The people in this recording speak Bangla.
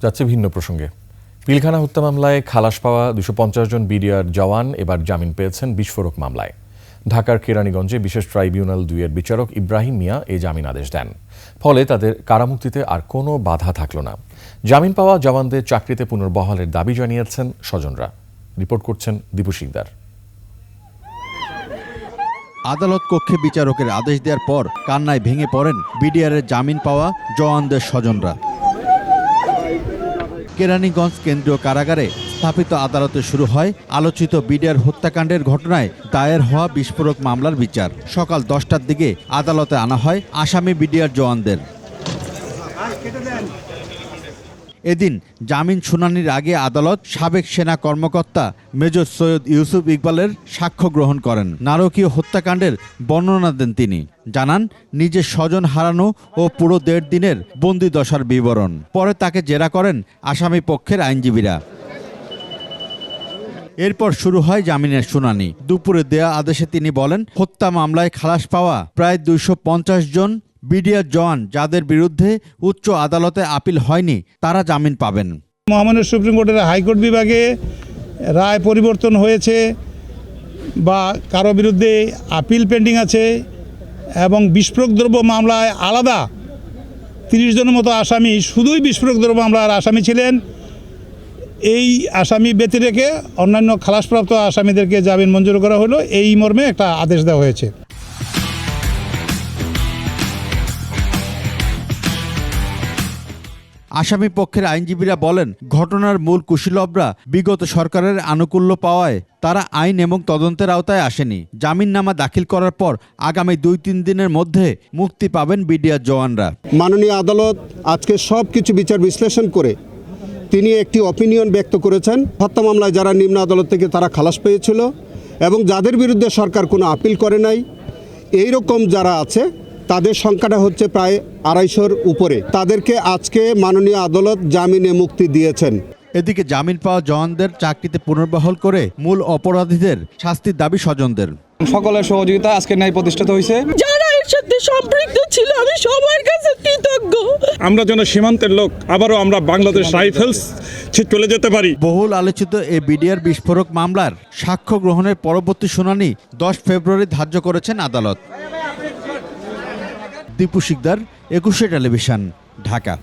যাচ্ছে ভিন্ন প্রসঙ্গে। পিলখানা হত্যা মামলায় খালাস পাওয়া 250 জন বিডিআর জওয়ান এবার জামিন পেয়েছেন বিস্ফোরক মামলায়। ঢাকার কেরানীগঞ্জে বিশেষ ট্রাইব্যুনাল 2 এর বিচারক ইব্রাহিম মিয়া এই জামিন আদেশ দেন। ফলে তাদের কারামুক্তিতে আর কোনো বাধা থাকল না। জামিন পাওয়া জওয়ানদের চাকরিতে পুনর্বহালের দাবি জানিয়েছেন স্বজনরা। রিপোর্ট করছেন দীপু শিকদার। আদালত কক্ষে বিচারকের আদেশ দেওয়ার পর কান্নায় ভেঙে পড়েন বিডিআরের জামিন পাওয়া জওয়ানদের স্বজনরা। কেরানীগঞ্জ কেন্দ্রীয় কারাগারে স্থাপিত আদালতে শুরু হয় আলোচিত বিডিআর হত্যাকাণ্ডের ঘটনায় দায়ের হওয়া বিস্ফোরক মামলার বিচার। সকাল 10টার দিকে আদালতে আনা হয় আসামি বিডিআর জওয়ানদের। এদিন জামিন শুনানির আগে আদালত সাবেক সেনা কর্মকর্তা মেজর সৈয়দ ইউসুফ ইকবালের সাক্ষ্য গ্রহণ করেন। নারকীয় হত্যাকাণ্ডের বর্ণনা দেন তিনি। জানান নিজের স্বজন হারানো ও পুরো 1.5 দিনের বন্দি দশার বিবরণ। পরে তাকে জেরা করেন আসামি পক্ষের আইনজীবীরা। এরপর শুরু হয় জামিনের শুনানি। দুপুরে দেয়া আদেশে তিনি বলেন, হত্যা মামলায় খালাস পাওয়া প্রায় 250 জন বিডিআর জওয়ান যাদের বিরুদ্ধে উচ্চ আদালতে আপিল হয়নি তারা জামিন পাবেন। মহামান্য সুপ্রিম কোর্টের হাইকোর্ট বিভাগে রায় পরিবর্তন হয়েছে বা কারো বিরুদ্ধে আপিল পেন্ডিং আছে এবং বিস্ফোরক দ্রব্য মামলায় আলাদা 30 জনের মতো আসামি শুধুই বিস্ফোরক দ্রব্য মামলার আসামি ছিলেন। এই আসামি ব্যতি রেখে অন্যান্য খালাসপ্রাপ্ত আসামিদেরকে জামিন মঞ্জুর করা হলো, এই মর্মে একটা আদেশ দেওয়া হয়েছে। আসামি পক্ষের আইনজীবীরা বলেন, ঘটনার মূল কুশীলবরা বিগত সরকারের আনুকূল্য পাওয়ায় তারা আইন এবং তদন্তের আওতায় আসেনি। জামিননামা দাখিল করার পর আগামী 2-3 দিনের মধ্যে মুক্তি পাবেন বিডিআর জওয়ানরা। মাননীয় আদালত আজকে সব কিছু বিচার বিশ্লেষণ করে তিনি একটি অপিনিয়ন ব্যক্ত করেছেন। হত্যা মামলায় যারা নিম্ন আদালত থেকে তারা খালাস পেয়েছিল এবং যাদের বিরুদ্ধে সরকার কোনো আপিল করে নাই, এই রকম যারা আছে তাদের সংখ্যাটা হচ্ছে প্রায় 250-র উপরে। তাদেরকে আজকে মাননীয় আদালত জামিনে মুক্তি দিয়েছেন। এদিকে জামিন পাওয়া জওয়ানদের চাকরিতে পুনর্বহাল করে মূল অপরাধীদের শাস্তির দাবি স্বজনদের। সকলের সহযোগিতা আজকে ন্যায় প্রতিষ্ঠিত হয়েছে। যারা এর সাথে সম্পৃক্ত ছিল আমি সবার কাছে কৃতজ্ঞ। আমরা যেন সীমান্তের লোক আবারও আমরা বাংলাদেশ রাইফেলস চলে যেতে পারি। বহুল আলোচিত এই বিডিআর বিস্ফোরক মামলার সাক্ষ্য গ্রহণের পরবর্তী শুনানি 10 ফেব্রুয়ারি ধার্য করেছেন আদালত। দীপু শিকদার, 21 টেলিভিশন, ঢাকা।